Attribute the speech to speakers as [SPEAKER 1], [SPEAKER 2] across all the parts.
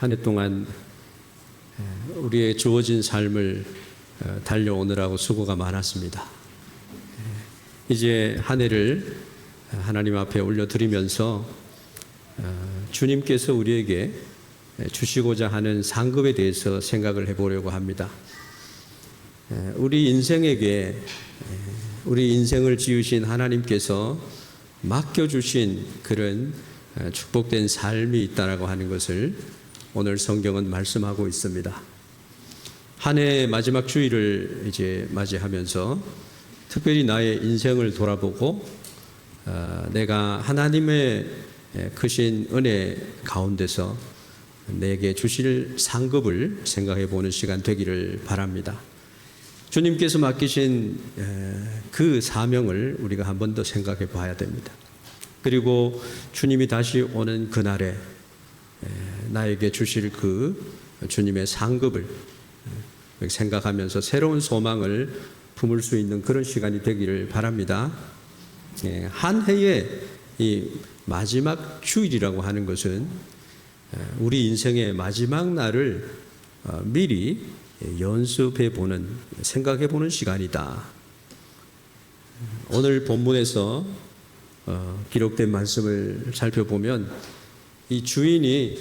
[SPEAKER 1] 한 해 동안 우리의 주어진 삶을 달려오느라고 수고가 많았습니다. 이제 한 해를 하나님 앞에 올려드리면서 주님께서 우리에게 주시고자 하는 상급에 대해서 생각을 해보려고 합니다. 우리 인생을 지으신 하나님께서 맡겨주신 그런 축복된 삶이 있다라고 하는 것을 오늘 성경은 말씀하고 있습니다. 한 해의 마지막 주일을 이제 맞이하면서 특별히 나의 인생을 돌아보고 내가 하나님의 크신 은혜 가운데서 내게 주실 상급을 생각해 보는 시간 되기를 바랍니다. 주님께서 맡기신 그 사명을 우리가 한 번 더 생각해 봐야 됩니다. 그리고 주님이 다시 오는 그날에 나에게 주실 그 주님의 상급을 생각하면서 새로운 소망을 품을 수 있는 그런 시간이 되기를 바랍니다. 한 해의 이 마지막 주일이라고 하는 것은 우리 인생의 마지막 날을 미리 연습해 보는, 생각해 보는 시간이다. 오늘 본문에서 기록된 말씀을 살펴보면 이 주인이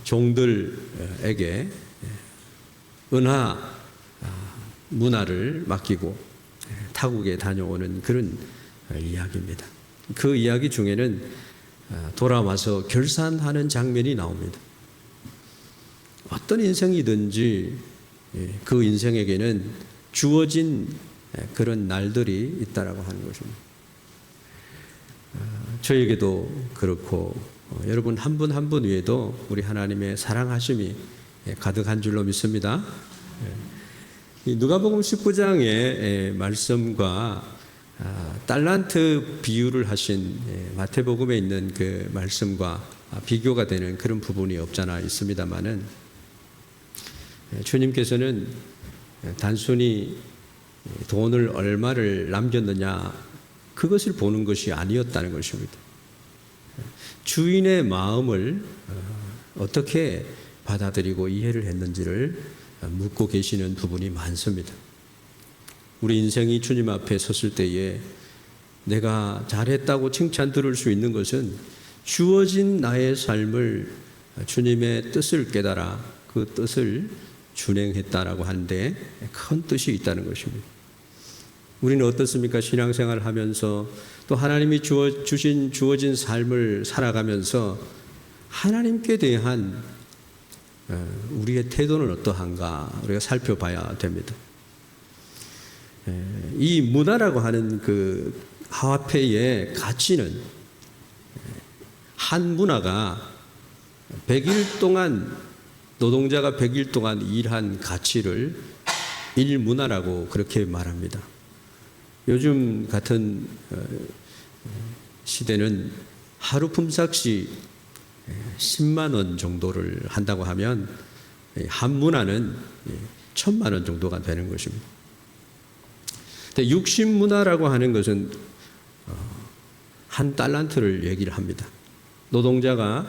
[SPEAKER 1] 종들에게 은하 문화를 맡기고 타국에 다녀오는 그런 이야기입니다. 그 이야기 중에는 돌아와서 결산하는 장면이 나옵니다. 어떤 인생이든지 그 인생에게는 주어진 그런 날들이 있다라고 하는 것입니다. 저에게도 그렇고 여러분 한 분 한 분 위에도 우리 하나님의 사랑하심이 가득한 줄로 믿습니다. 누가복음 19장의 말씀과 달란트 비유를 하신 마태복음에 있는 그 말씀과 비교가 되는 그런 부분이 없잖아 있습니다만은 주님께서는 단순히 돈을 얼마를 남겼느냐 그것을 보는 것이 아니었다는 것입니다. 주인의 마음을 어떻게 받아들이고 이해를 했는지를 묻고 계시는 부분이 많습니다. 우리 인생이 주님 앞에 섰을 때에 내가 잘했다고 칭찬 들을 수 있는 것은 주어진 나의 삶을 주님의 뜻을 깨달아 그 뜻을 준행했다라고 하는데 큰 뜻이 있다는 것입니다. 우리는 어떻습니까? 신앙생활을 하면서 또 하나님이 주어진 삶을 살아가면서 하나님께 대한 우리의 태도는 어떠한가 우리가 살펴봐야 됩니다. 이 문화라고 하는 그 화폐의 가치는 한 문화가 100일 동안 노동자가 100일 동안 일한 가치를 일문화라고 그렇게 말합니다. 요즘 같은 시대는 하루 품삯이 10만 원 정도를 한다고 하면 한 문화는 1,000만 원 정도가 되는 것입니다. 근데 육신문화라고 하는 것은 한 달란트를 얘기를 합니다. 노동자가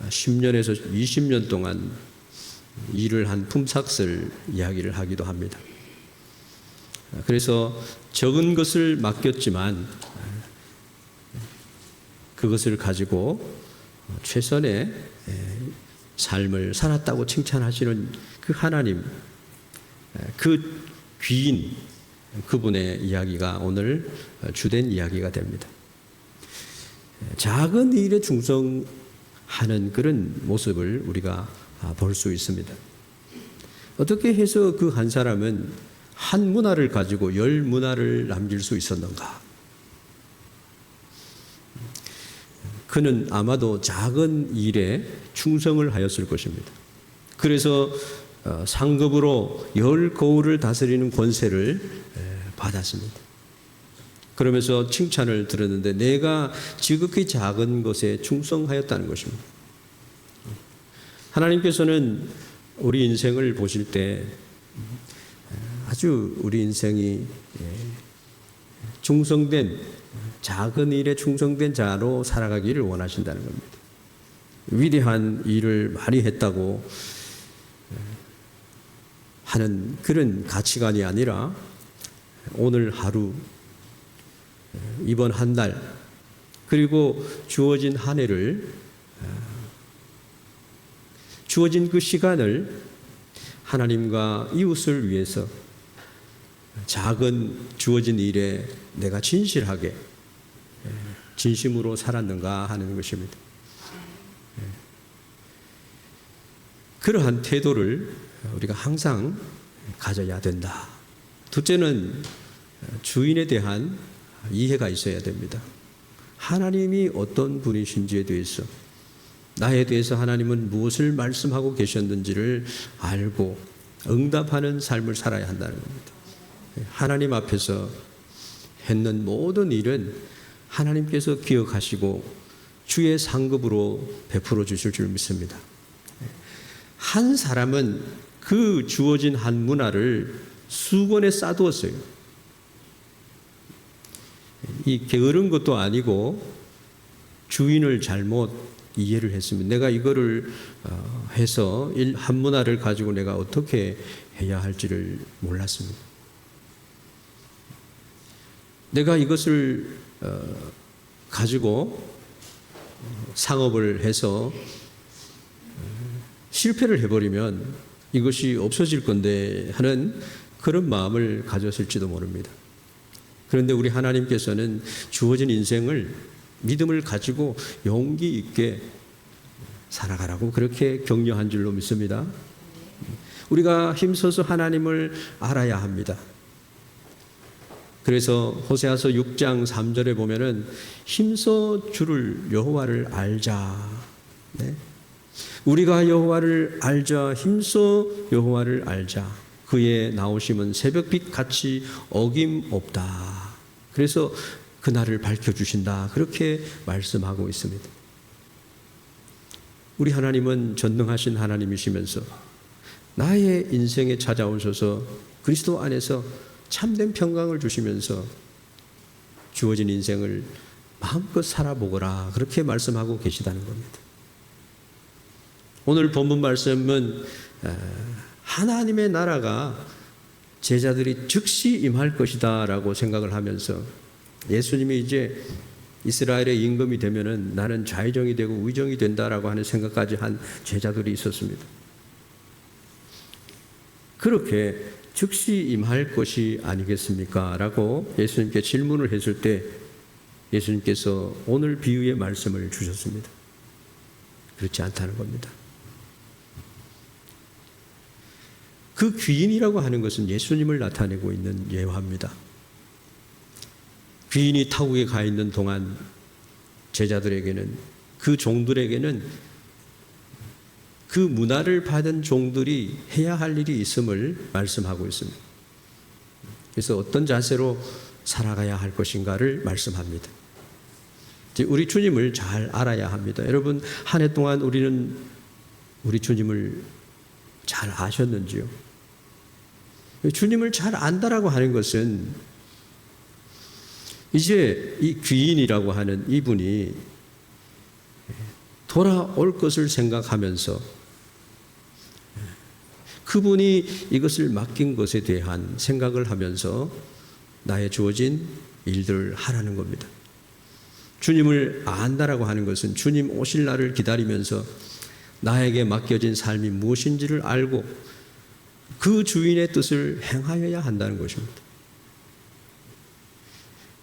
[SPEAKER 1] 10년에서 20년 동안 일을 한 품삯을 이야기를 하기도 합니다. 그래서 적은 것을 맡겼지만 그것을 가지고 최선의 삶을 살았다고 칭찬하시는 그 하나님, 그 귀인, 그분의 이야기가 오늘 주된 이야기가 됩니다. 작은 일에 충성하는 그런 모습을 우리가 볼 수 있습니다. 어떻게 해서 그 한 사람은 한 문화를 가지고 10문화를 남길 수 있었는가? 그는 아마도 작은 일에 충성을 하였을 것입니다. 그래서 상급으로 10거울을 다스리는 권세를 받았습니다. 그러면서 칭찬을 들었는데 내가 지극히 작은 것에 충성하였다는 것입니다. 하나님께서는 우리 인생을 보실 때 아주 우리 인생이 충성된 작은 일에 충성된 자로 살아가기를 원하신다는 겁니다. 위대한 일을 많이 했다고 하는 그런 가치관이 아니라 오늘 하루, 이번 한 달, 그리고 주어진 한 해를, 주어진 그 시간을 하나님과 이웃을 위해서 작은 주어진 일에 내가 진실하게, 진심으로 살았는가 하는 것입니다. 그러한 태도를 우리가 항상 가져야 된다. 둘째는 주인에 대한 이해가 있어야 됩니다. 하나님이 어떤 분이신지에 대해서, 나에 대해서 하나님은 무엇을 말씀하고 계셨는지를 알고 응답하는 삶을 살아야 한다는 겁니다. 하나님 앞에서 했는 모든 일은 하나님께서 기억하시고 주의 상급으로 베풀어 주실 줄 믿습니다. 한 사람은 그 주어진 한 문화를 수건에 싸두었어요. 이 게으른 것도 아니고 주인을 잘못 이해를 했습니다. 내가 이거를 해서 한 문화를 가지고 내가 어떻게 해야 할지를 몰랐습니다. 내가 이것을 가지고 상업을 해서 실패를 해버리면 이것이 없어질 건데 하는 그런 마음을 가졌을지도 모릅니다. 그런데 우리 하나님께서는 주어진 인생을 믿음을 가지고 용기 있게 살아가라고 그렇게 격려한 줄로 믿습니다. 우리가 힘써서 하나님을 알아야 합니다. 그래서 호세아서 6장 3절에 보면은 힘써 주를 여호와를 알자. 네? 우리가 여호와를 알자. 힘써 여호와를 알자. 그의 나오심은 새벽빛 같이 어김없다. 그래서 그날을 밝혀주신다. 그렇게 말씀하고 있습니다. 우리 하나님은 전능하신 하나님이시면서 나의 인생에 찾아오셔서 그리스도 안에서 참된 평강을 주시면서 주어진 인생을 마음껏 살아보거라. 그렇게 말씀하고 계시다는 겁니다. 오늘 본문 말씀은 하나님의 나라가 제자들이 즉시 임할 것이다 라고 생각을 하면서 예수님이 이제 이스라엘의 임금이 되면은 나는 좌의정이 되고 우의정이 된다라고 하는 생각까지 한 제자들이 있었습니다. 그렇게 즉시 임할 것이 아니겠습니까? 라고 예수님께 질문을 했을 때 예수님께서 오늘 비유의 말씀을 주셨습니다. 그렇지 않다는 겁니다. 그 귀인이라고 하는 것은 예수님을 나타내고 있는 예화입니다. 귀인이 타국에 가 있는 동안 제자들에게는, 그 종들에게는 그 문화를 받은 종들이 해야 할 일이 있음을 말씀하고 있습니다. 그래서 어떤 자세로 살아가야 할 것인가를 말씀합니다. 우리 주님을 잘 알아야 합니다. 여러분, 한 해 동안 우리는 우리 주님을 잘 아셨는지요? 주님을 잘 안다라고 하는 것은 이제 이 귀인이라고 하는 이분이 돌아올 것을 생각하면서 그분이 이것을 맡긴 것에 대한 생각을 하면서 나의 주어진 일들을 하라는 겁니다. 주님을 안다라고 하는 것은 주님 오실 날을 기다리면서 나에게 맡겨진 삶이 무엇인지를 알고 그 주인의 뜻을 행하여야 한다는 것입니다.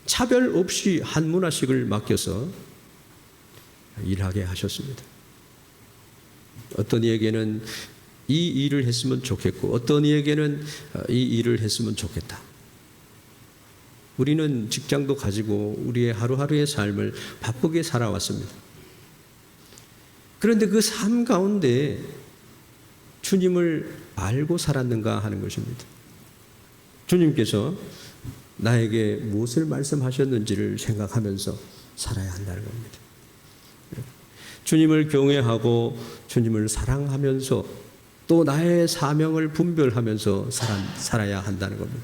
[SPEAKER 1] 차별 없이 한 문화씩을 맡겨서 일하게 하셨습니다. 어떤 이에게는 이 일을 했으면 좋겠고 어떤 이에게는 이 일을 했으면 좋겠다. 우리는 직장도 가지고 우리의 하루하루의 삶을 바쁘게 살아왔습니다. 그런데 그 삶 가운데 주님을 알고 살았는가 하는 것입니다. 주님께서 나에게 무엇을 말씀하셨는지를 생각하면서 살아야 한다는 겁니다. 주님을 경외하고 주님을 사랑하면서 또 나의 사명을 분별하면서 살아야 한다는 겁니다.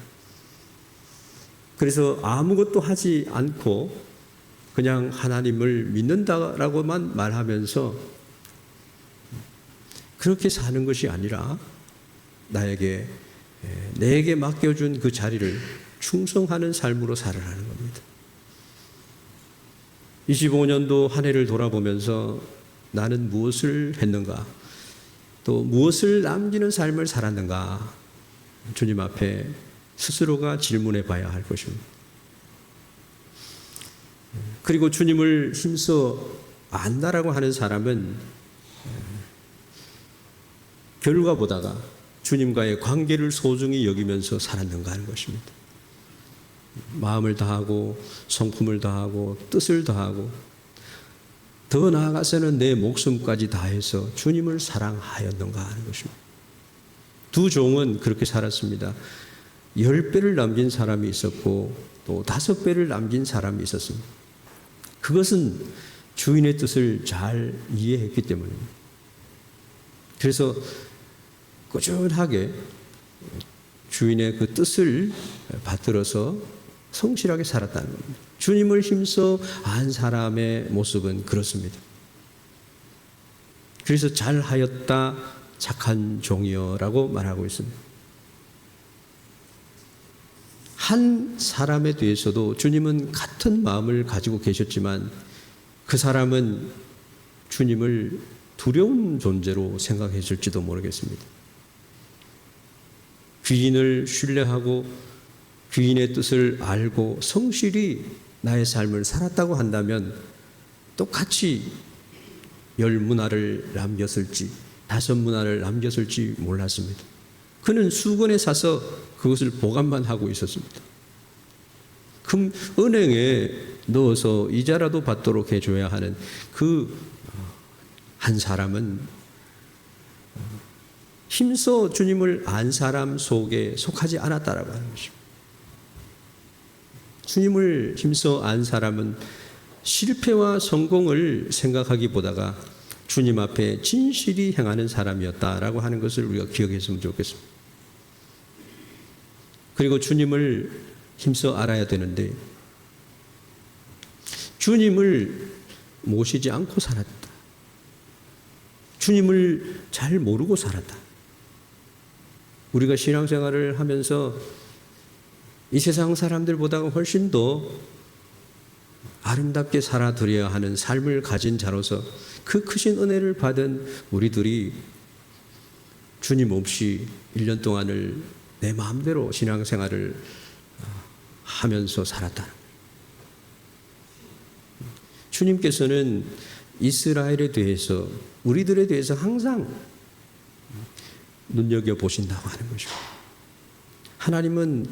[SPEAKER 1] 그래서 아무것도 하지 않고 그냥 하나님을 믿는다라고만 말하면서 그렇게 사는 것이 아니라 내게 맡겨준 그 자리를 충성하는 삶으로 살아가는 겁니다. 25년도 한 해를 돌아보면서 나는 무엇을 했는가, 또 무엇을 남기는 삶을 살았는가, 주님 앞에 스스로가 질문해 봐야 할 것입니다. 그리고 주님을 힘써 안다라고 하는 사람은 결과보다가 주님과의 관계를 소중히 여기면서 살았는가 하는 것입니다. 마음을 다하고 성품을 다하고 뜻을 다하고 더 나아가서는 내 목숨까지 다해서 주님을 사랑하였는가 하는 것입니다. 두 종은 그렇게 살았습니다. 10배를 남긴 사람이 있었고 또 5배를 남긴 사람이 있었습니다. 그것은 주인의 뜻을 잘 이해했기 때문입니다. 그래서 꾸준하게 주인의 그 뜻을 받들어서 성실하게 살았다는 겁니다. 주님을 힘써 안 사람의 모습은 그렇습니다. 그래서 잘하였다 착한 종이여라고 말하고 있습니다. 한 사람에 대해서도 주님은 같은 마음을 가지고 계셨지만 그 사람은 주님을 두려운 존재로 생각했을지도 모르겠습니다. 귀인을 신뢰하고 귀인의 뜻을 알고 성실히 나의 삶을 살았다고 한다면 똑같이 10문화를 남겼을지 5문화를 남겼을지 몰랐습니다. 그는 수건에 사서 그것을 보관만 하고 있었습니다. 은행에 넣어서 이자라도 받도록 해줘야 하는 그 한 사람은 힘써 주님을 안 사람 속에 속하지 않았다라고 하는 것입니다. 주님을 힘써 안 사람은 실패와 성공을 생각하기보다가 주님 앞에 진실이 행하는 사람이었다라고 하는 것을 우리가 기억했으면 좋겠습니다. 그리고 주님을 힘써 알아야 되는데 주님을 모시지 않고 살았다. 주님을 잘 모르고 살았다. 우리가 신앙생활을 하면서 이 세상 사람들보다 훨씬 더 아름답게 살아드려야 하는 삶을 가진 자로서 그 크신 은혜를 받은 우리들이 주님 없이 1년 동안을 내 마음대로 신앙생활을 하면서 살았다. 주님께서는 이스라엘에 대해서 우리들에 대해서 항상 눈여겨보신다고 하는 것입니다. 하나님은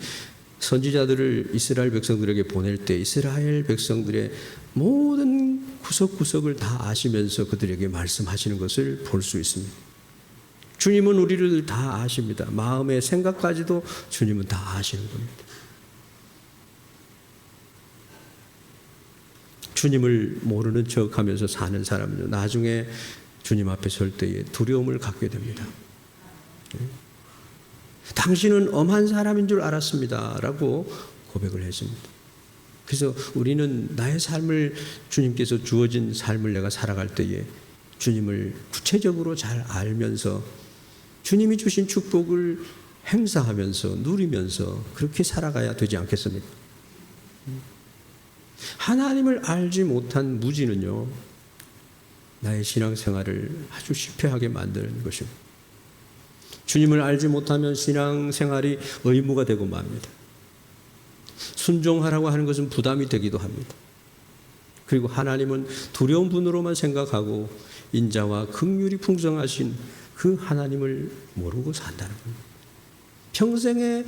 [SPEAKER 1] 선지자들을 이스라엘 백성들에게 보낼 때 이스라엘 백성들의 모든 구석구석을 다 아시면서 그들에게 말씀하시는 것을 볼 수 있습니다. 주님은 우리를 다 아십니다. 마음의 생각까지도 주님은 다 아시는 겁니다. 주님을 모르는 척하면서 사는 사람은요, 나중에 주님 앞에 설 때에 두려움을 갖게 됩니다. 당신은 엄한 사람인 줄 알았습니다 라고 고백을 했습니다. 그래서 우리는 나의 삶을 주님께서 주어진 삶을 내가 살아갈 때에 주님을 구체적으로 잘 알면서 주님이 주신 축복을 행사하면서 누리면서 그렇게 살아가야 되지 않겠습니까? 하나님을 알지 못한 무지는요, 나의 신앙생활을 아주 실패하게 만드는 것입니다. 주님을 알지 못하면 신앙생활이 의무가 되고 맙니다. 순종하라고 하는 것은 부담이 되기도 합니다. 그리고 하나님은 두려운 분으로만 생각하고 인자와 긍휼이 풍성하신 그 하나님을 모르고 산다는 겁니다. 평생의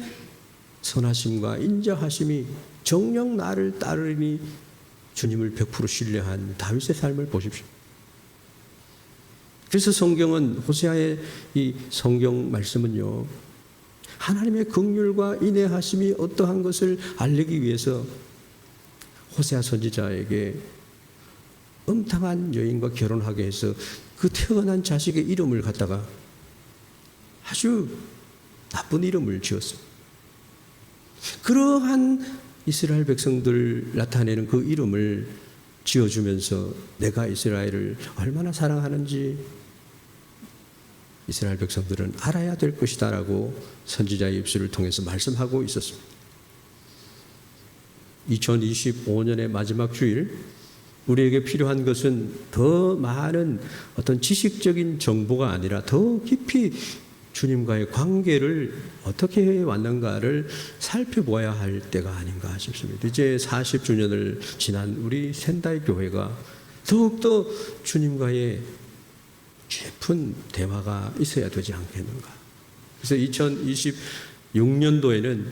[SPEAKER 1] 선하심과 인자하심이 정녕 나를 따르니 주님을 100% 신뢰한 다윗의 삶을 보십시오. 그래서 성경은 호세아의 이 성경 말씀은요, 하나님의 긍휼과 인애하심이 어떠한 것을 알리기 위해서 호세아 선지자에게 음탕한 여인과 결혼하게 해서 그 태어난 자식의 이름을 갖다가 아주 나쁜 이름을 지었습니다. 그러한 이스라엘 백성들 나타내는 그 이름을 지어주면서 내가 이스라엘을 얼마나 사랑하는지 이스라엘 백성들은 알아야 될 것이다라고 선지자의 입술을 통해서 말씀하고 있었습니다. 2025년의 마지막 주일, 우리에게 필요한 것은 더 많은 어떤 지식적인 정보가 아니라 더 깊이 주님과의 관계를 어떻게 해왔는가를 살펴보아야 할 때가 아닌가 싶습니다. 이제 40주년을 지난 우리 센다이 교회가 더욱더 주님과의 깊은 대화가 있어야 되지 않겠는가. 그래서 2026년도에는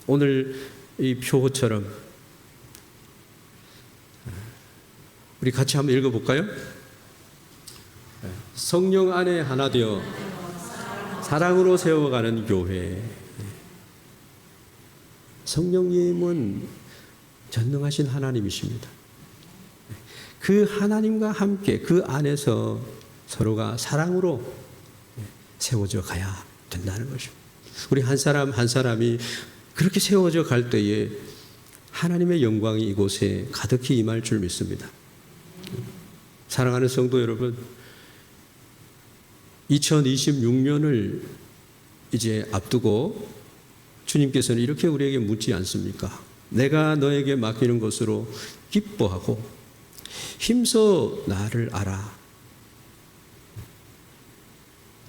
[SPEAKER 1] 오늘 이 표처럼 우리 같이 한번 읽어볼까요? 성령 안에 하나 되어 사랑으로 세워가는 교회. 성령님은 전능하신 하나님이십니다. 그 하나님과 함께 그 안에서 서로가 사랑으로 세워져 가야 된다는 것입니다. 우리 한 사람 한 사람이 그렇게 세워져 갈 때에 하나님의 영광이 이곳에 가득히 임할 줄 믿습니다. 사랑하는 성도 여러분, 2026년을 이제 앞두고 주님께서는 이렇게 우리에게 묻지 않습니까? 내가 너에게 맡기는 것으로 기뻐하고 힘써 나를 알아.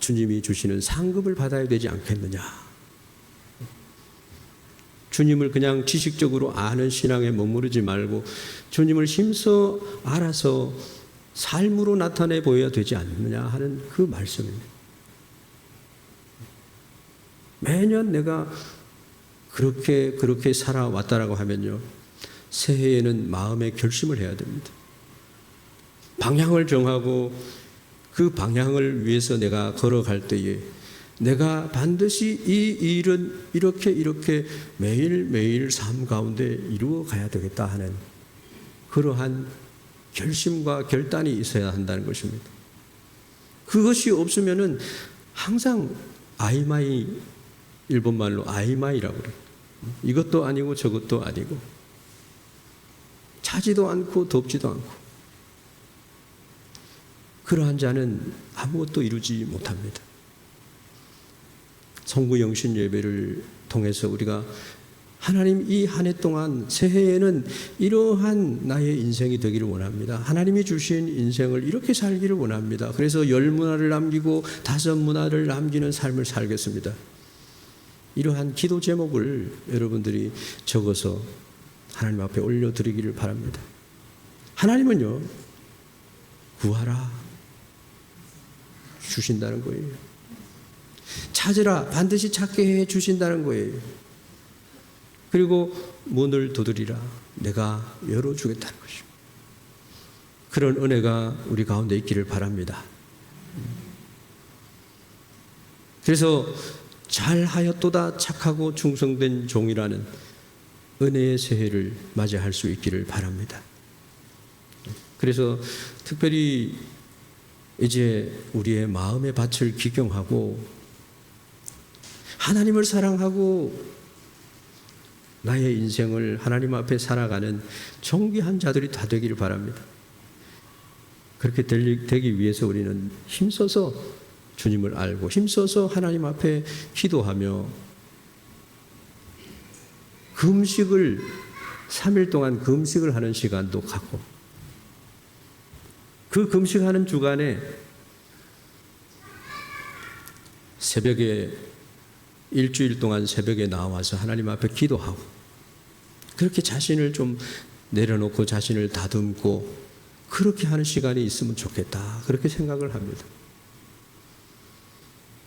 [SPEAKER 1] 주님이 주시는 상급을 받아야 되지 않겠느냐? 주님을 그냥 지식적으로 아는 신앙에 머무르지 말고 주님을 힘써 알아서 삶으로 나타내 보여야 되지 않느냐 하는 그 말씀입니다. 매년 내가 그렇게 살아왔다라고 하면요, 새해에는 마음의 결심을 해야 됩니다. 방향을 정하고 그 방향을 위해서 내가 걸어갈 때에 내가 반드시 이 일은 이렇게 매일매일 삶 가운데 이루어 가야 되겠다 하는 그러한 결심과 결단이 있어야 한다는 것입니다. 그것이 없으면은 항상 아이마이, 일본말로 아이마이라고 그래요. 이것도 아니고 저것도 아니고 차지도 않고 덥지도 않고 그러한 자는 아무것도 이루지 못합니다. 성부 영신 예배를 통해서 우리가 하나님 이 한 해 동안 새해에는 이러한 나의 인생이 되기를 원합니다. 하나님이 주신 인생을 이렇게 살기를 원합니다. 그래서 10문화를 남기고 5문화를 남기는 삶을 살겠습니다. 이러한 기도 제목을 여러분들이 적어서 하나님 앞에 올려드리기를 바랍니다. 하나님은요, 구하라 주신다는 거예요. 찾으라 반드시 찾게 해 주신다는 거예요. 그리고 문을 두드리라 내가 열어주겠다는 것입니다. 그런 은혜가 우리 가운데 있기를 바랍니다. 그래서 잘하였도다 착하고 충성된 종이라는 은혜의 새해를 맞이할 수 있기를 바랍니다. 그래서 특별히 이제 우리의 마음의 밭을 기경하고 하나님을 사랑하고 나의 인생을 하나님 앞에 살아가는 존귀한 자들이 다 되기를 바랍니다. 그렇게 되기 위해서 우리는 힘써서 주님을 알고 힘써서 하나님 앞에 기도하며 금식을 3일 동안 금식을 하는 시간도 갖고 그 금식하는 주간에 새벽에 일주일 동안 새벽에 나와서 하나님 앞에 기도하고 그렇게 자신을 좀 내려놓고 자신을 다듬고 그렇게 하는 시간이 있으면 좋겠다 그렇게 생각을 합니다.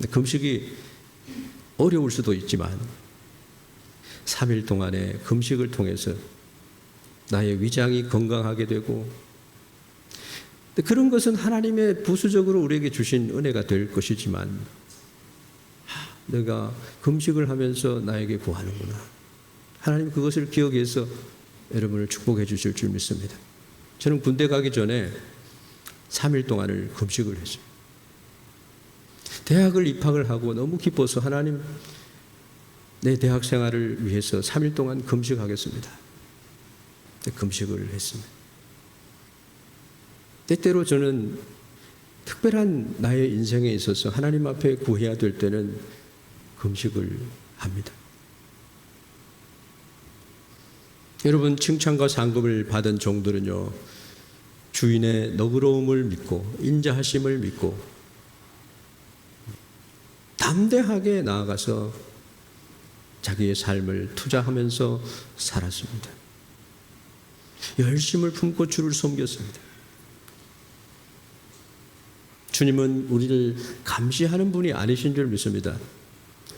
[SPEAKER 1] 금식이 어려울 수도 있지만 3일 동안의 금식을 통해서 나의 위장이 건강하게 되고 그런 것은 하나님의 부수적으로 우리에게 주신 은혜가 될 것이지만 내가 금식을 하면서 나에게 구하는구나. 하나님 그것을 기억해서 여러분을 축복해 주실 줄 믿습니다. 저는 군대 가기 전에 3일 동안을 금식을 했어요. 대학을 입학을 하고 너무 기뻐서 하나님 내 대학 생활을 위해서 3일 동안 금식하겠습니다. 금식을 했습니다. 때때로 저는 특별한 나의 인생에 있어서 하나님 앞에 구해야 될 때는 금식을 합니다. 여러분, 칭찬과 상급을 받은 종들은요, 주인의 너그러움을 믿고 인자하심을 믿고 담대하게 나아가서 자기의 삶을 투자하면서 살았습니다. 열심을 품고 주를 섬겼습니다. 주님은 우리를 감시하는 분이 아니신 줄 믿습니다.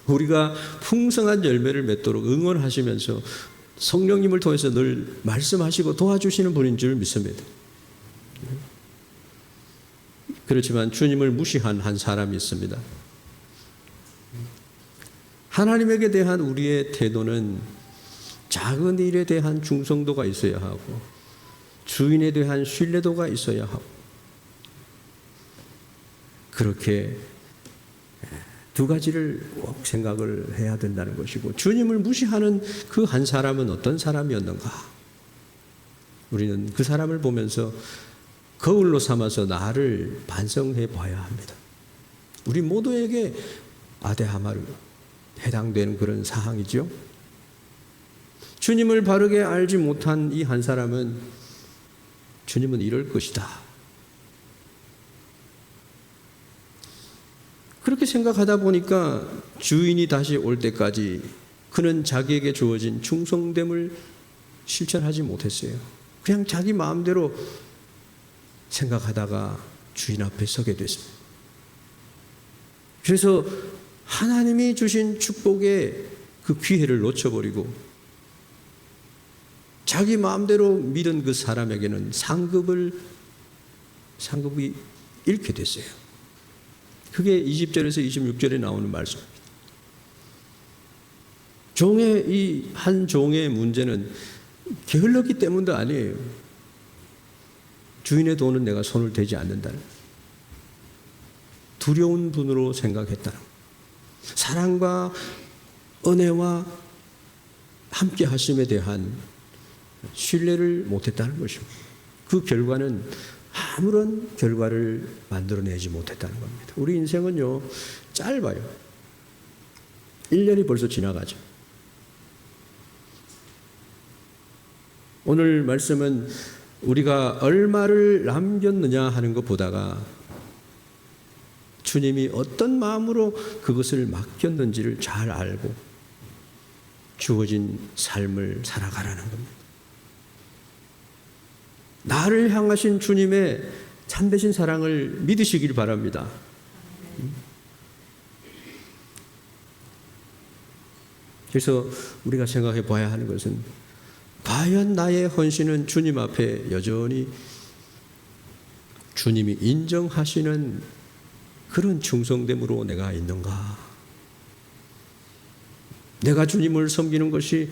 [SPEAKER 1] 우리가 풍성한 열매를 맺도록 응원하시면서 성령님을 통해서 늘 말씀하시고 도와주시는 분인 줄 믿습니다. 그렇지만 주님을 무시한 한 사람이 있습니다. 하나님에게 대한 우리의 태도는 작은 일에 대한 충성도가 있어야 하고 주인에 대한 신뢰도가 있어야 하고 그렇게 두 가지를 꼭 생각을 해야 된다는 것이고, 주님을 무시하는 그 한 사람은 어떤 사람이었는가? 우리는 그 사람을 보면서 거울로 삼아서 나를 반성해 봐야 합니다. 우리 모두에게 아데하마르 해당되는 그런 사항이죠. 주님을 바르게 알지 못한 이 한 사람은 주님은 이럴 것이다, 그렇게 생각하다 보니까 주인이 다시 올 때까지 그는 자기에게 주어진 충성됨을 실천하지 못했어요. 그냥 자기 마음대로 생각하다가 주인 앞에 서게 됐습니다. 그래서 하나님이 주신 축복의 그 기회를 놓쳐버리고 자기 마음대로 믿은 그 사람에게는 상급이 잃게 됐어요. 그게 20절에서 26절에 나오는 말씀입니다. 이 한 종의 문제는 게을렀기 때문도 아니에요. 주인의 돈은 내가 손을 대지 않는다는, 두려운 분으로 생각했다는, 사랑과 은혜와 함께 하심에 대한 신뢰를 못했다는 것입니다. 그 결과는 아무런 결과를 만들어내지 못했다는 겁니다. 우리 인생은요, 짧아요. 1년이 벌써 지나가죠. 오늘 말씀은 우리가 얼마를 남겼느냐 하는 것보다가 주님이 어떤 마음으로 그것을 맡겼는지를 잘 알고 주어진 삶을 살아가라는 겁니다. 나를 향하신 주님의 참되신 사랑을 믿으시길 바랍니다. 그래서 우리가 생각해 봐야 하는 것은, 과연 나의 헌신은 주님 앞에 여전히 주님이 인정하시는 그런 충성됨으로 내가 있는가? 내가 주님을 섬기는 것이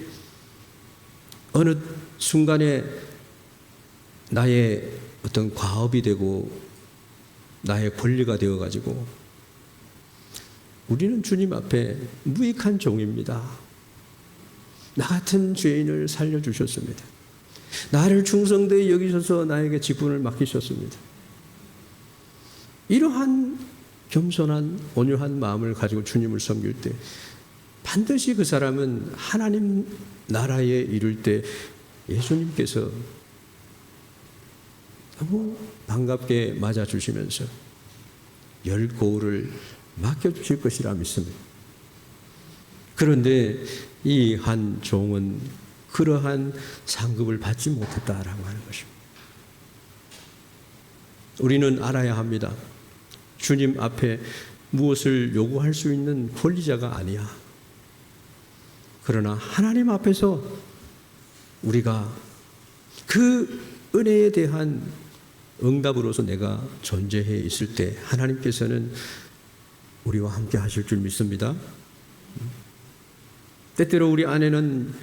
[SPEAKER 1] 어느 순간에 나의 어떤 과업이 되고 나의 권리가 되어가지고 우리는 주님 앞에 무익한 종입니다. 나 같은 죄인을 살려주셨습니다. 나를 충성되이 여기셔서 나에게 직분을 맡기셨습니다. 이러한 겸손한 온유한 마음을 가지고 주님을 섬길 때 반드시 그 사람은 하나님 나라에 이를 때 예수님께서 너무 반갑게 맞아주시면서 열 고울을 맡겨주실 것이라 믿습니다. 그런데 이 한 종은 그러한 상급을 받지 못했다라고 하는 것입니다. 우리는 알아야 합니다. 주님 앞에 무엇을 요구할 수 있는 권리자가 아니야. 그러나 하나님 앞에서 우리가 그 은혜에 대한 응답으로서 내가 존재해 있을 때 하나님께서는 우리와 함께 하실 줄 믿습니다. 때때로 우리 안에는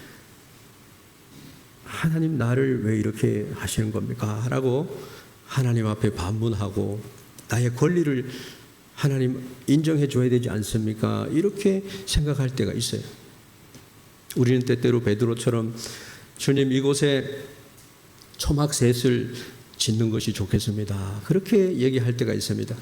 [SPEAKER 1] 하나님 나를 왜 이렇게 하시는 겁니까? 라고 하나님 앞에 반문하고 나의 권리를 하나님 인정해 줘야 되지 않습니까? 이렇게 생각할 때가 있어요. 우리는 때때로 베드로처럼 주님 이곳에 초막셋을 짓는 것이 좋겠습니다. 그렇게 얘기할 때가 있습니다.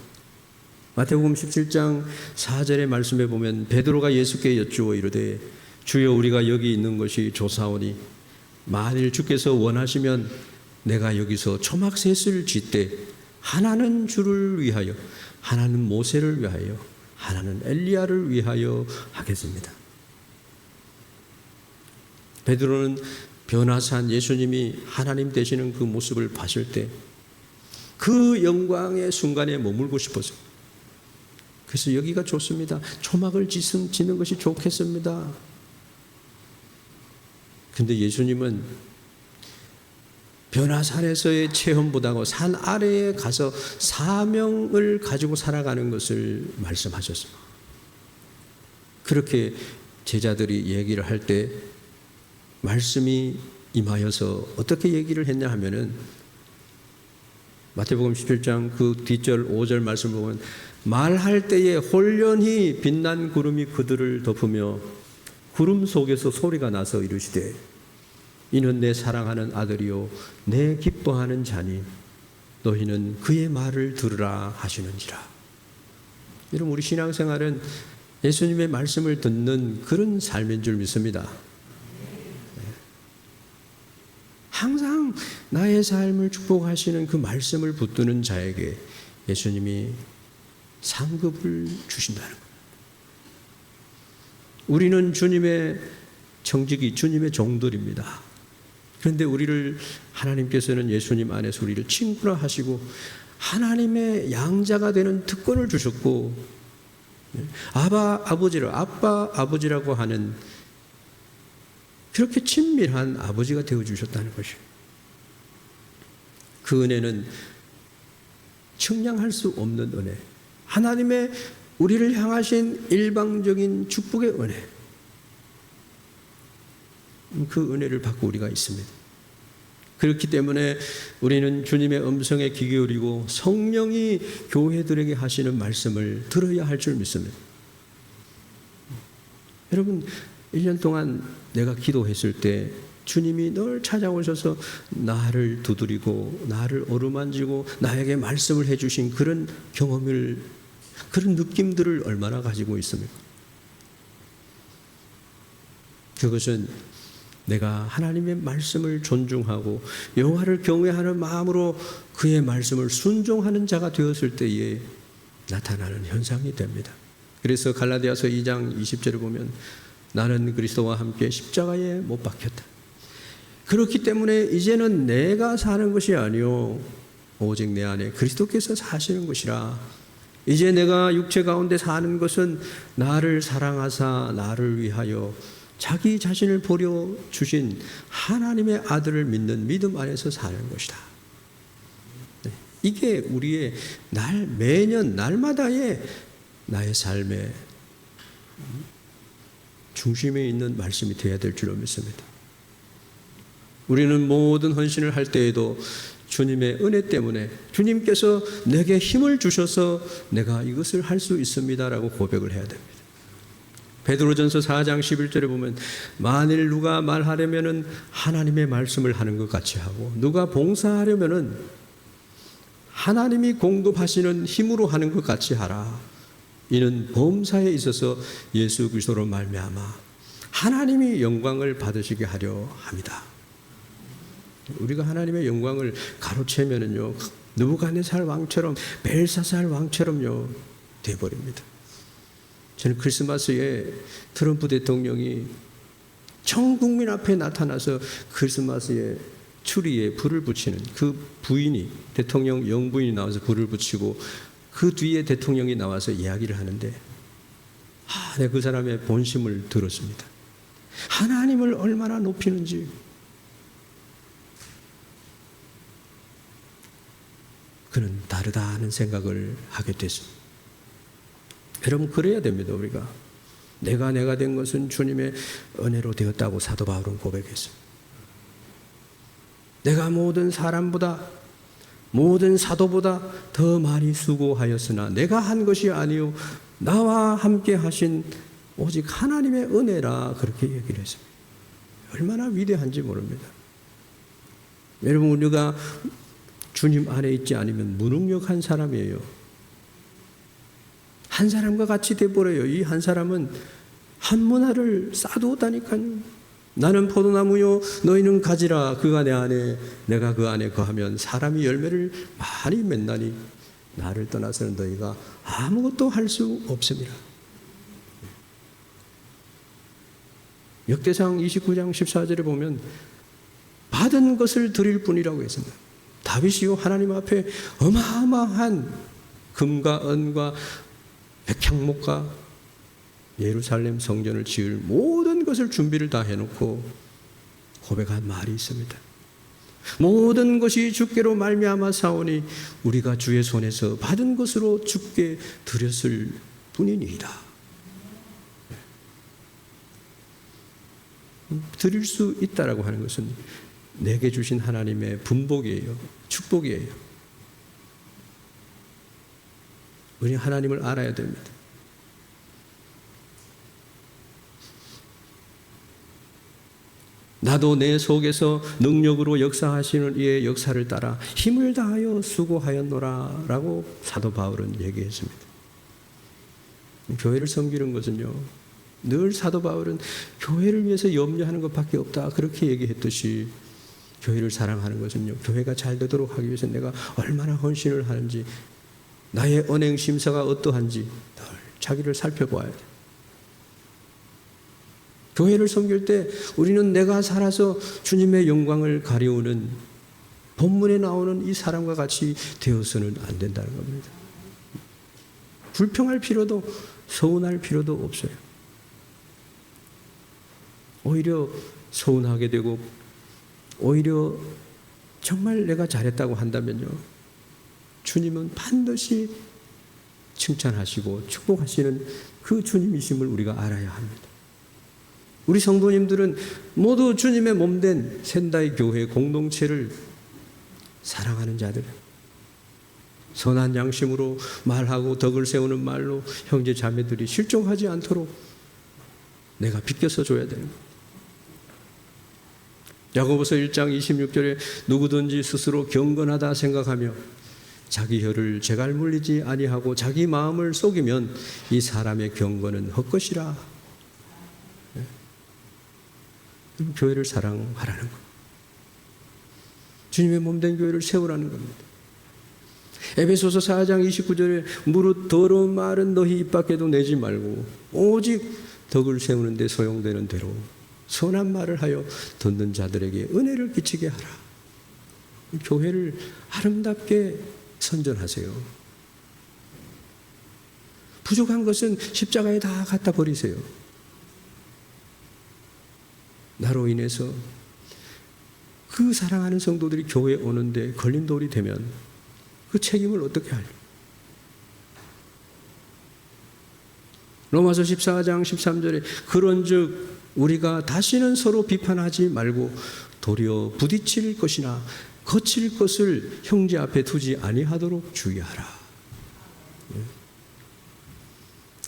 [SPEAKER 1] 마태복음 17장 4절의 말씀에 보면 베드로가 예수께 여쭈어 이르되 주여 우리가 여기 있는 것이 좋사오니 만일 주께서 원하시면 내가 여기서 초막셋을 짓되 하나는 주를 위하여 하나는 모세를 위하여 하나는 엘리야를 위하여 하겠습니다. 베드로는 변화산 예수님이 하나님 되시는 그 모습을 봤을 때 그 영광의 순간에 머물고 싶었어요. 그래서 여기가 좋습니다. 초막을 짓는 것이 좋겠습니다. 근데 예수님은 변화산에서의 체험보다도 산 아래에 가서 사명을 가지고 살아가는 것을 말씀하셨습니다. 그렇게 제자들이 얘기를 할 때 말씀이 임하여서 어떻게 얘기를 했냐 하면은 마태복음 17장 그 뒷절 5절 말씀을 보면 말할 때에 홀련히 빛난 구름이 그들을 덮으며 구름 속에서 소리가 나서 이르시되 이는 내 사랑하는 아들이요 내 기뻐하는 자니 너희는 그의 말을 들으라 하시는지라. 여러분 우리 신앙생활은 예수님의 말씀을 듣는 그런 삶인 줄 믿습니다. 항상 나의 삶을 축복하시는 그 말씀을 붙드는 자에게 예수님이 상급을 주신다는 겁니다. 우리는 주님의 청지기, 주님의 종들입니다. 그런데 우리를 하나님께서는 예수님 안에서 우리를 친구라 하시고 하나님의 양자가 되는 특권을 주셨고 아빠 아버지라고 하는 그렇게 친밀한 아버지가 되어주셨다는 것이에요. 그 은혜는 측량할 수 없는 은혜, 하나님의 우리를 향하신 일방적인 축복의 은혜, 그 은혜를 받고 우리가 있습니다. 그렇기 때문에 우리는 주님의 음성에 귀 기울이고 성령이 교회들에게 하시는 말씀을 들어야 할 줄 믿습니다. 여러분 1년 동안 내가 기도했을 때 주님이 늘 찾아오셔서 나를 두드리고 나를 어루만지고 나에게 말씀을 해주신 그런 경험을, 그런 느낌들을 얼마나 가지고 있습니까? 그것은 내가 하나님의 말씀을 존중하고 여호와를 경외하는 마음으로 그의 말씀을 순종하는 자가 되었을 때에 나타나는 현상이 됩니다. 그래서 갈라디아서 2장 20절을 보면 나는 그리스도와 함께 십자가에 못 박혔다. 그렇기 때문에 이제는 내가 사는 것이 아니요 오직 내 안에 그리스도께서 사시는 것이라. 이제 내가 육체 가운데 사는 것은 나를 사랑하사 나를 위하여 자기 자신을 버려 주신 하나님의 아들을 믿는 믿음 안에서 사는 것이다. 이게 우리의 매년 날마다의 나의 삶의 중심에 있는 말씀이 되어야 될 줄로 믿습니다. 우리는 모든 헌신을 할 때에도 주님의 은혜 때문에 주님께서 내게 힘을 주셔서 내가 이것을 할 수 있습니다라고 고백을 해야 됩니다. 베드로전서 4장 11절에 보면 만일 누가 말하려면은 하나님의 말씀을 하는 것 같이 하고 누가 봉사하려면은 하나님이 공급하시는 힘으로 하는 것 같이 하라. 이는 범사에 있어서 예수 그리스도로 말미암아 하나님이 영광을 받으시게 하려 합니다. 우리가 하나님의 영광을 가로채면은요 느부갓네살 왕처럼 벨사살 왕처럼요 돼버립니다. 저는 크리스마스에 트럼프 대통령이 전 국민 앞에 나타나서 크리스마스에 추리에 불을 붙이는 그 부인이 대통령 영부인이 나와서 불을 붙이고 그 뒤에 대통령이 나와서 이야기를 하는데 내가 그 사람의 본심을 들었습니다. 하나님을 얼마나 높이는지. 그는 다르다 하는 생각을 하게 됐습니다. 여러분 그래야 됩니다. 우리가 내가 된 것은 주님의 은혜로 되었다고 사도 바울은 고백했습니다. 내가 모든 사람보다 모든 사도보다 더 많이 수고하였으나 내가 한 것이 아니요 나와 함께 하신 오직 하나님의 은혜라 그렇게 얘기를 했습니다. 얼마나 위대한지 모릅니다. 여러분 우리가 주님 안에 있지 않으면 무능력한 사람이에요. 한 사람과 같이 돼버려요. 이 한 사람은 한 문화를 쌓아두었다니까요. 나는 포도나무요 너희는 가지라. 그가 내 안에 내가 그 안에 거하면 사람이 열매를 많이 맺나니 나를 떠나서는 너희가 아무것도 할 수 없습니다. 역대상 29장 14절에 보면 받은 것을 드릴 뿐이라고 했습니다. 다윗이요 하나님 앞에 어마어마한 금과 은과 백향목과 예루살렘 성전을 지을 모든 것을 준비를 다 해놓고 고백한 말이 있습니다. 모든 것이 주께로 말미암아 사오니 우리가 주의 손에서 받은 것으로 주께 드렸을 뿐이니이다. 드릴 수 있다라고 하는 것은 내게 주신 하나님의 분복이에요. 축복이에요. 우리 하나님을 알아야 됩니다. 나도 내 속에서 능력으로 역사하시는 이의 역사를 따라 힘을 다하여 수고하였노라 라고 사도 바울은 얘기했습니다. 교회를 섬기는 것은요, 늘 사도 바울은 교회를 위해서 염려하는 것밖에 없다 그렇게 얘기했듯이, 교회를 사랑하는 것은요, 교회가 잘 되도록 하기 위해서 내가 얼마나 헌신을 하는지, 나의 언행 심사가 어떠한지 늘 자기를 살펴봐야 돼. 교회를 섬길 때 우리는 내가 살아서 주님의 영광을 가리우는 본문에 나오는 이 사람과 같이 되어서는 안 된다는 겁니다. 불평할 필요도 서운할 필요도 없어요. 오히려 서운하게 되고 오히려 정말 내가 잘했다고 한다면요, 주님은 반드시 칭찬하시고 축복하시는 그 주님이심을 우리가 알아야 합니다. 우리 성도님들은 모두 주님의 몸된 센다이 교회 공동체를 사랑하는 자들, 선한 양심으로 말하고 덕을 세우는 말로 형제 자매들이 실종하지 않도록 내가 비껴서 줘야 되는 겁니다. 야고보서 1장 26절에 누구든지 스스로 경건하다 생각하며 자기 혀를 재갈 물리지 아니하고 자기 마음을 속이면 이 사람의 경건은 헛것이라. 교회를 사랑하라는 겁니다. 주님의 몸된 교회를 세우라는 겁니다. 에베소서 4장 29절에 무릇 더러운 말은 너희 입 밖에도 내지 말고 오직 덕을 세우는 데 소용되는 대로 선한 말을 하여 듣는 자들에게 은혜를 끼치게 하라. 교회를 아름답게 선전하세요. 부족한 것은 십자가에 다 갖다 버리세요. 나로 인해서 그 사랑하는 성도들이 교회에 오는데 걸림돌이 되면 그 책임을 어떻게 할까? 로마서 14장 13절에 그런즉 우리가 다시는 서로 비판하지 말고 도리어 부딪힐 것이나 거칠 것을 형제 앞에 두지 아니하도록 주의하라.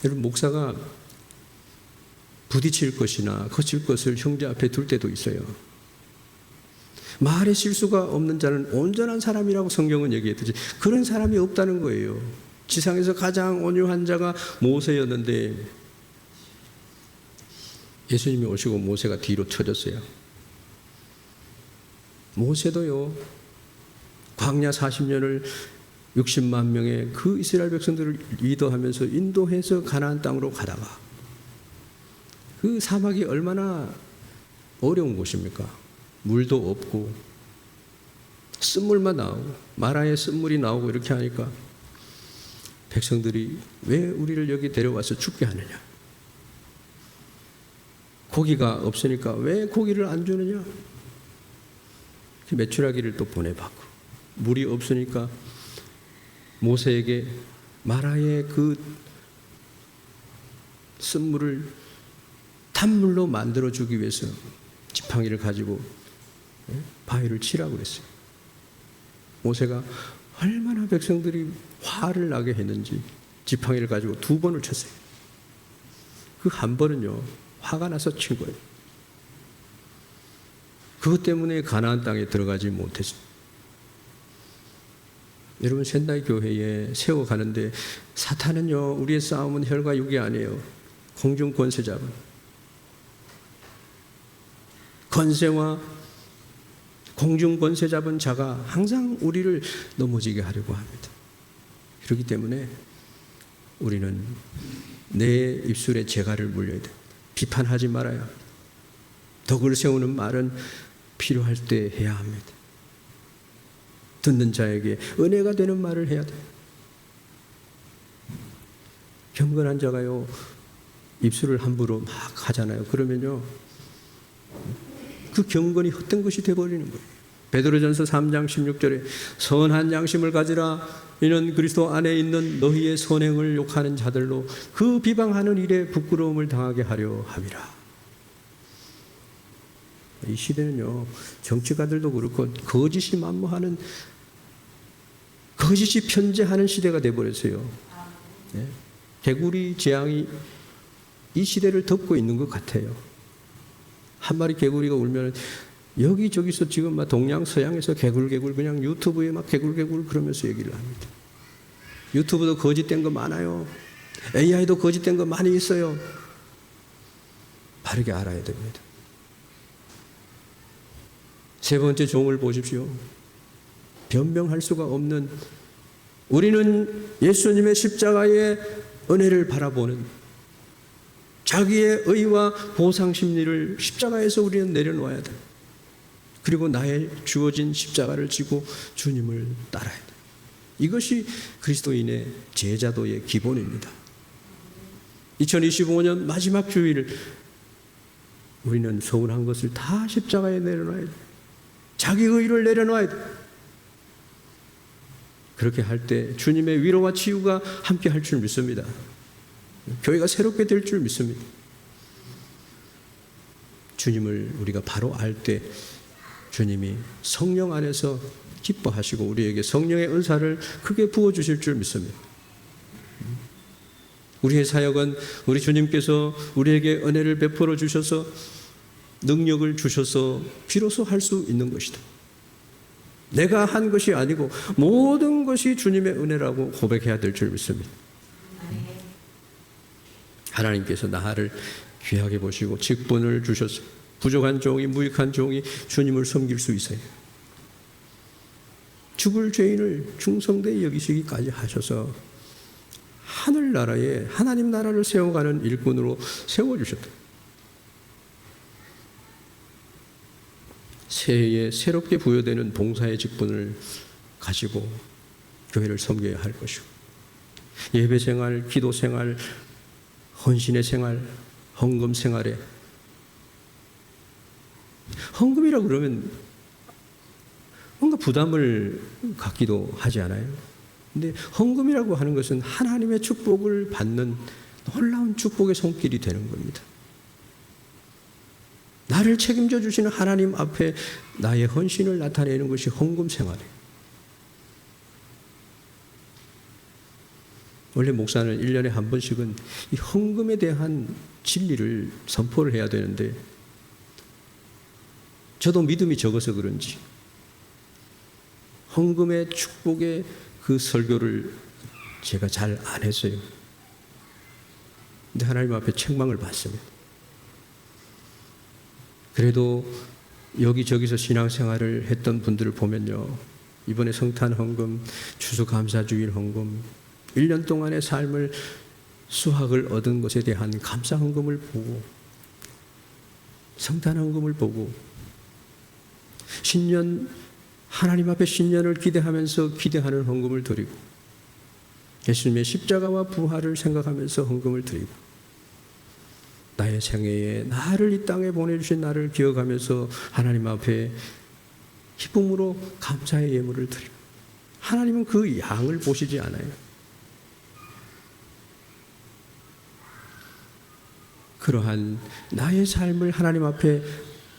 [SPEAKER 1] 여러분, 목사가 부딪힐 것이나 거칠 것을 형제 앞에 둘 때도 있어요. 말에 실수가 없는 자는 온전한 사람이라고 성경은 얘기했듯이 그런 사람이 없다는 거예요. 지상에서 가장 온유한 자가 모세였는데 예수님이 오시고 모세가 뒤로 쳐졌어요. 모세도요, 광야 40년을 60만 명의 그 이스라엘 백성들을 리더하면서 인도해서 가나안 땅으로 가다가 그 사막이 얼마나 어려운 곳입니까? 물도 없고 쓴물만 나오고 마라에 쓴물이 나오고 이렇게 하니까 백성들이 왜 우리를 여기 데려와서 죽게 하느냐? 고기가 없으니까 왜 고기를 안 주느냐? 메추라기를 또 보내봤고 물이 없으니까 모세에게 마라의 그 쓴물을 단물로 만들어주기 위해서 지팡이를 가지고 바위를 치라고 그랬어요. 모세가 얼마나 백성들이 화를 나게 했는지 지팡이를 가지고 2번을 쳤어요. 그 한 번은요, 화가 나서 친 거예요. 그것 때문에 가나안 땅에 들어가지 못했어요. 여러분 샌나이 교회에 세워가는데 사탄은요, 우리의 싸움은 혈과 육이 아니에요. 공중 권세 잡은 권세와 공중 권세 잡은 자가 항상 우리를 넘어지게 하려고 합니다. 그렇기 때문에 우리는 내 입술에 재갈을 물려야 돼. 비판하지 말아야 합니다. 덕을 세우는 말은 필요할 때 해야 합니다. 듣는 자에게 은혜가 되는 말을 해야 돼. 경건한 자가요, 입술을 함부로 막 하잖아요. 그러면요, 그 경건이 헛된 것이 되어버리는 거예요. 베드로전서 3장 16절에 선한 양심을 가지라. 이는 그리스도 안에 있는 너희의 선행을 욕하는 자들로 그 비방하는 일에 부끄러움을 당하게 하려 함이라. 이 시대는요, 정치가들도 그렇고 거짓이 만무하는, 거짓이 편재하는 시대가 되어버렸어요. 네? 개구리 재앙이 이 시대를 덮고 있는 것 같아요. 한 마리 개구리가 울면 여기저기서 지금 막 동양 서양에서 개굴개굴 그냥 유튜브에 막 개굴개굴 그러면서 얘기를 합니다. 유튜브도 거짓된 거 많아요. AI도 거짓된 거 많이 있어요. 바르게 알아야 됩니다. 세 번째 종을 보십시오. 변명할 수가 없는, 우리는 예수님의 십자가의 은혜를 바라보는, 자기의 의와 보상 심리를 십자가에서 우리는 내려놓아야 돼. 그리고 나의 주어진 십자가를 지고 주님을 따라야 돼. 이것이 그리스도인의 제자도의 기본입니다. 2025년 마지막 주일, 우리는 서운한 것을 다 십자가에 내려놔야 돼. 자기 의를 내려놔야 돼. 그렇게 할 때 주님의 위로와 치유가 함께 할 줄 믿습니다. 교회가 새롭게 될 줄 믿습니다. 주님을 우리가 바로 알 때 주님이 성령 안에서 기뻐하시고 우리에게 성령의 은사를 크게 부어주실 줄 믿습니다. 우리의 사역은 우리 주님께서 우리에게 은혜를 베풀어 주셔서 능력을 주셔서 비로소 할 수 있는 것이다. 내가 한 것이 아니고 모든 것이 주님의 은혜라고 고백해야 될 줄 믿습니다. 하나님께서 나를 귀하게 보시고 직분을 주셔서 부족한 종이, 무익한 종이 주님을 섬길 수 있어요. 죽을 죄인을 충성되이 여기시기까지 하셔서 하늘나라에 하나님 나라를 세워가는 일꾼으로 세워주셨다. 새해에 새롭게 부여되는 봉사의 직분을 가지고 교회를 섬겨야 할 것이고, 예배 생활, 기도 생활, 헌신의 생활, 헌금 생활에, 헌금이라고 그러면 뭔가 부담을 갖기도 하지 않아요? 근데 헌금이라고 하는 것은 하나님의 축복을 받는 놀라운 축복의 손길이 되는 겁니다. 나를 책임져 주시는 하나님 앞에 나의 헌신을 나타내는 것이 헌금 생활이에요. 원래 목사는 1년에 한 번씩은 이 헌금에 대한 진리를 선포를 해야 되는데, 저도 믿음이 적어서 그런지 헌금의 축복의 그 설교를 제가 잘 안 했어요. 근데 하나님 앞에 책망을 받습니다. 그래도 여기저기서 신앙생활을 했던 분들을 보면요, 이번에 성탄 헌금, 추수감사주일 헌금, 1년 동안의 삶을, 수확을 얻은 것에 대한 감사 헌금을 보고, 성탄 헌금을 보고, 신년, 하나님 앞에 신년을 기대하면서 기대하는 헌금을 드리고, 예수님의 십자가와 부활을 생각하면서 헌금을 드리고, 나의 생애에 나를 이 땅에 보내주신 나를 기억하면서 하나님 앞에 기쁨으로 감사의 예물을 드리고, 하나님은 그 양을 보시지 않아요. 그러한 나의 삶을 하나님 앞에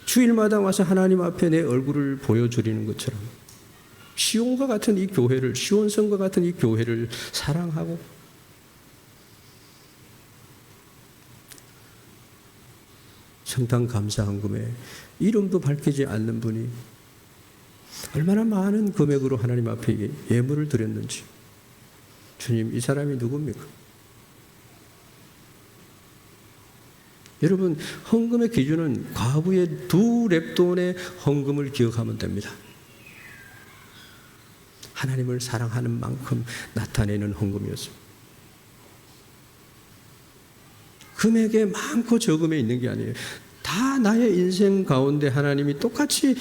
[SPEAKER 1] 주일마다 와서 하나님 앞에 내 얼굴을 보여드리는 것처럼 시온과 같은 이 교회를, 시온성과 같은 이 교회를 사랑하고, 성탄 감사 헌금에 이름도 밝히지 않는 분이 얼마나 많은 금액으로 하나님 앞에 예물을 드렸는지. 주님, 이 사람이 누굽니까? 여러분, 헌금의 기준은 과부의 2렙돈의 헌금을 기억하면 됩니다. 하나님을 사랑하는 만큼 나타내는 헌금이었습니다. 금액에 많고 적음에 있는 게 아니에요. 다 나의 인생 가운데 하나님이 똑같이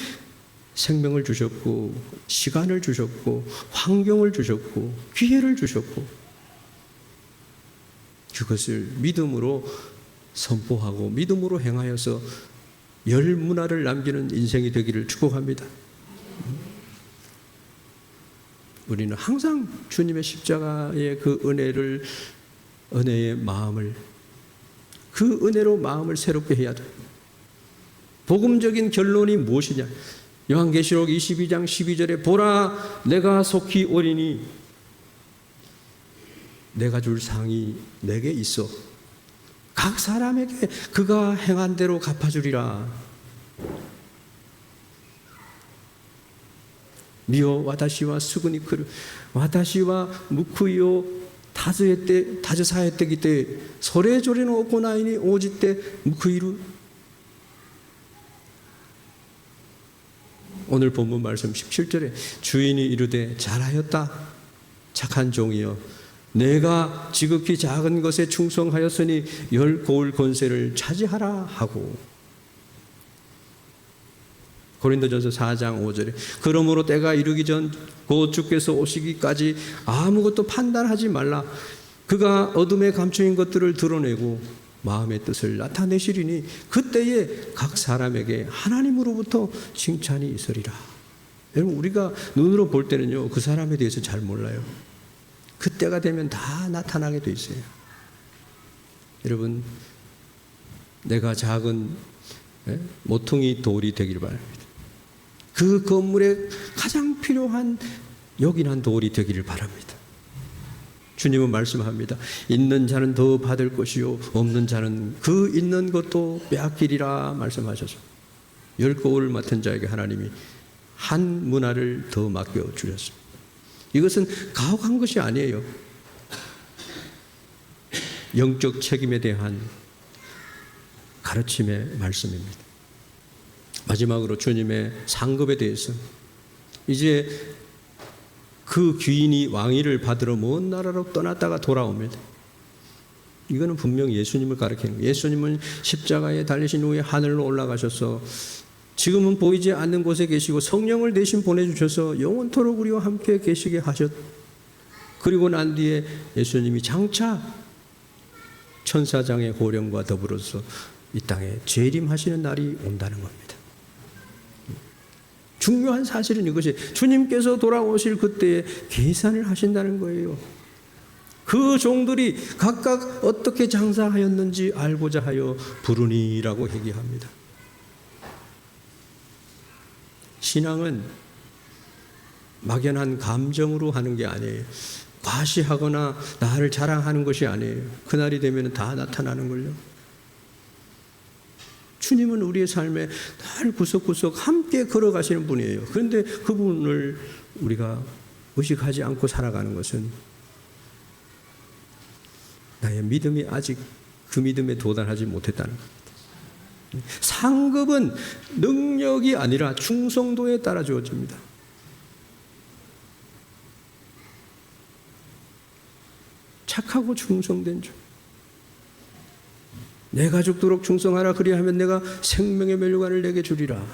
[SPEAKER 1] 생명을 주셨고, 시간을 주셨고, 환경을 주셨고, 기회를 주셨고, 그것을 믿음으로 선포하고 믿음으로 행하여서 열 문화를 남기는 인생이 되기를 축복합니다. 우리는 항상 주님의 십자가의 그 은혜의 마음을, 그 은혜로 마음을 새롭게 해야 돼. 복음적인 결론이 무엇이냐? 요한계시록 22장 12절에 보라, 내가 속히 오리니 내가 줄 상이 내게 있어. 각 사람에게 그가 행한 대로 갚아주리라. 미오 와다시와 스그니크르 와다시와 무쿠이오 다즈사에 때기 때 소레조리는 오코나이니 오지 때 무쿠이루. 오늘 본문 말씀 17절에 주인이 이르되 잘하였다 착한 종이여, 내가 지극히 작은 것에 충성하였으니 10고을 권세를 차지하라 하고. 고린도전서 4장 5절에 그러므로 때가 이르기 전 곧 주께서 오시기까지 아무것도 판단하지 말라. 그가 어둠에 감추인 것들을 드러내고 마음의 뜻을 나타내시리니 그때에 각 사람에게 하나님으로부터 칭찬이 있으리라. 여러분, 우리가 눈으로 볼 때는요, 그 사람에 대해서 잘 몰라요. 그때가 되면 다 나타나게 돼 있어요. 여러분, 내가 작은 모퉁이 돌이 되기를 바랍니다. 그 건물에 가장 필요한 요긴한 돌이 되기를 바랍니다. 주님은 말씀합니다. 있는 자는 더 받을 것이요 없는 자는 그 있는 것도 빼앗기리라 말씀하셔서 10고을 맡은 자에게 하나님이 한 문화를 더 맡겨주셨습니다. 이것은 가혹한 것이 아니에요. 영적 책임에 대한 가르침의 말씀입니다. 마지막으로 주님의 상급에 대해서, 이제 그 귀인이 왕위를 받으러 먼 나라로 떠났다가 돌아옵니다. 이거는 분명 예수님을 가리키는 거예요. 예수님은 십자가에 달리신 후에 하늘로 올라가셔서 지금은 보이지 않는 곳에 계시고 성령을 대신 보내주셔서 영원토록 우리와 함께 계시게 하셨. 그리고 난 뒤에 예수님이 장차 천사장의 호령과 더불어서 이 땅에 재림하시는 날이 온다는 겁니다. 중요한 사실은 이것이 주님께서 돌아오실 그때에 계산을 하신다는 거예요. 그 종들이 각각 어떻게 장사하였는지 알고자 하여 부르니라고 얘기합니다. 신앙은 막연한 감정으로 하는 게 아니에요. 과시하거나 나를 자랑하는 것이 아니에요. 그날이 되면 다 나타나는 걸요. 주님은 우리의 삶에 늘 구석구석 함께 걸어가시는 분이에요. 그런데 그분을 우리가 의식하지 않고 살아가는 것은 나의 믿음이 아직 그 믿음에 도달하지 못했다는 겁니다. 상급은 능력이 아니라 충성도에 따라 주어집니다. 착하고 충성된 주. 내가 죽도록 충성하라. 그리하면 내가 생명의 멸류관을 내게 주리라.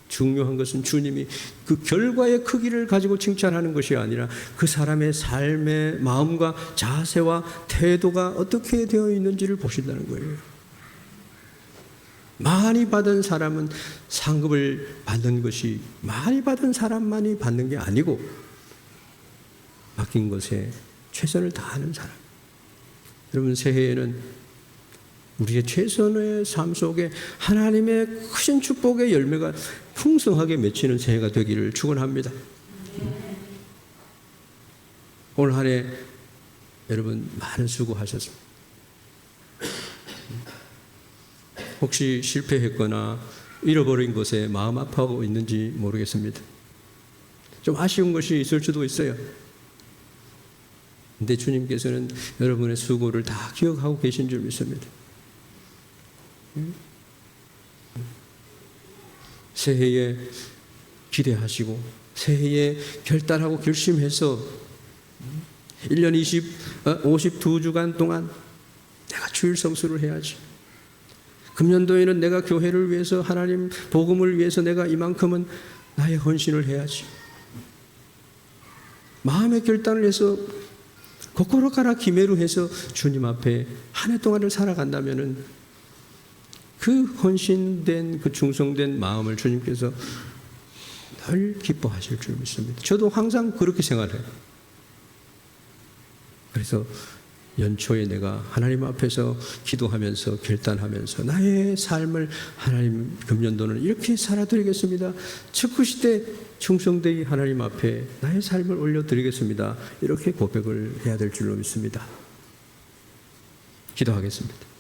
[SPEAKER 1] 중요한 것은 주님이 그 결과의 크기를 가지고 칭찬하는 것이 아니라 그 사람의 삶의 마음과 자세와 태도가 어떻게 되어 있는지를 보신다는 거예요. 많이 받은 사람은 상급을 받는 것이 많이 받은 사람만이 받는 게 아니고 맡긴 것에 최선을 다하는 사람. 여러분, 새해에는 우리의 최선의 삶 속에 하나님의 크신 축복의 열매가 풍성하게 맺히는 새해가 되기를 축원합니다. 올 한 해 여러분 많은 수고하셨습니다. 혹시 실패했거나 잃어버린 것에 마음 아파하고 있는지 모르겠습니다. 좀 아쉬운 것이 있을 수도 있어요. 근데 주님께서는 여러분의 수고를 다 기억하고 계신 줄 믿습니다. 새해에 기대하시고 새해에 결단하고 결심해서 1년 52주간 동안 내가 주일 성수를 해야지. 금년도에는 내가 교회를 위해서 하나님 복음을 위해서 내가 이만큼은 나의 헌신을 해야지. 마음의 결단을 해서 거꾸로 가라 기매로 해서 주님 앞에 한 해 동안을 살아간다면은 그 헌신된 그 충성된 마음을 주님께서 늘 기뻐하실 줄 믿습니다. 저도 항상 그렇게 생활해요. 그래서 연초에 내가 하나님 앞에서 기도하면서 결단하면서 나의 삶을 하나님 금년도는 이렇게 살아드리겠습니다. 첫9시 때 충성되이 하나님 앞에 나의 삶을 올려드리겠습니다. 이렇게 고백을 해야 될 줄로 믿습니다. 기도하겠습니다.